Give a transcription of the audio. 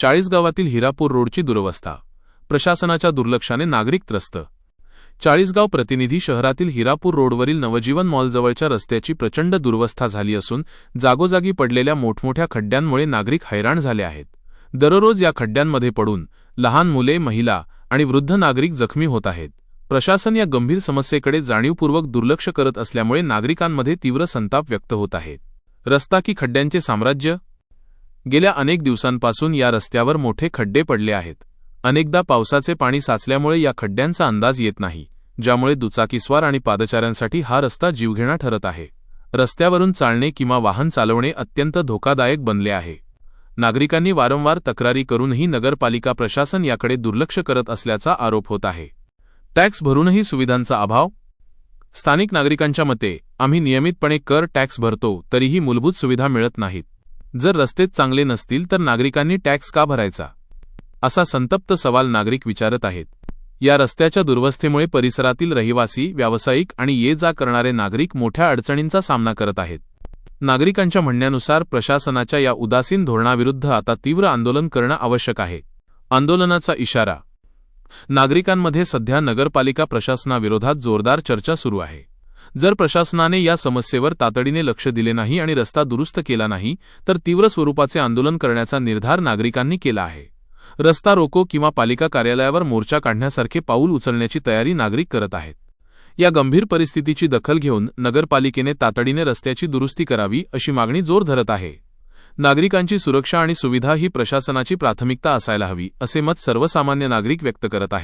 चाळीसगावातील हिरापूर रोडची दुरवस्था, प्रशासनाच्या दुर्लक्षाने नागरिक त्रस्त। चाळीसगाव प्रतिनिधी शहरातील हिरापूर रोडवरील नवजीवन मॉलजवळच्या रस्त्याची प्रचंड दुरवस्था झाली असून जागोजागी पडलेल्या मोठमोठ्या खड्ड्यांमुळे नागरिक हैराण झाले आहेत। दररोज या खड्ड्यांमध्ये पडून लहान मुले, महिला आणि वृद्ध नागरिक जखमी होत आहेत। प्रशासन या गंभीर समस्येकडे जाणीवपूर्वक दुर्लक्ष करत असल्यामुळे नागरिकांमध्ये तीव्र संताप व्यक्त होत आहे। रस्ता की खड्ड्यांचे साम्राज्य? गेल्या अनेक दिवसांपासून या रस्त्यावर मोठे खड्डे पडले आहेत। अनेकदा पावसाचे पाणी साचल्यामुळे या खड्ड्यांचा अंदाज येत नाही, ज्यामुळे दुचाकीस्वार आणि पादचाऱ्यांसाठी हा रस्ता जीवघेणा ठरत आहे। रस्त्यावरून चालणे किंवा वाहन चालवणे अत्यंत धोकादायक बनले आहे। नागरिकांनी वारंवार तक्रारी करूनही नगरपालिका प्रशासन याकडे दुर्लक्ष करत असल्याचा आरोप होत आहे। टॅक्स भरूनही सुविधांचा अभाव? स्थानिक नागरिकांच्या मते, आम्ही नियमितपणे कर टॅक्स भरतो तरीही मूलभूत सुविधा मिळत नाहीत। जर रस्तेच चांगले नसतील तर नागरिकांनी टॅक्स का भरायचा, असा संतप्त सवाल नागरिक विचारत आहेत। या रस्त्याच्या दुर्वस्थेमुळे परिसरातील रहिवासी, व्यावसायिक आणि ये-जा करणारे नागरिक मोठ्या अडचणींचा सामना करत आहेत। नागरिकांच्या म्हणण्यानुसार प्रशासनाच्या या उदासीन धोरणाविरुद्ध आता तीव्र आंदोलन करणं आवश्यक आहे। आंदोलनाचा इशारा? नागरिकांमध्ये सध्या नगरपालिका प्रशासनाविरोधात जोरदार चर्चा सुरू आहे। जर प्रशासनाने या समस्येवर तातडीने लक्ष दिले नाही आणि रस्ता दुरुस्त केला नाही तर तीव्र स्वरूपाचे आंदोलन करण्याचा निर्धार नागरिकांनी केला आहे। रस्ता रोको किंवा पालिका कार्यालयावर मोर्चा काढण्यासारखे पाऊल उचलण्याची तयारी नागरिक करत आहेत। या गंभीर परिस्थितीची दखल घेऊन नगरपालिकेने तातडीने रस्त्याची दुरुस्ती करावी अशी मागणी जोर धरत आहे। नागरिकांची सुरक्षा आणि सुविधा ही प्रशासनाची प्राथमिकता असायला हवी, असे मत सर्वसामान्य नागरिक व्यक्त करत आहेत।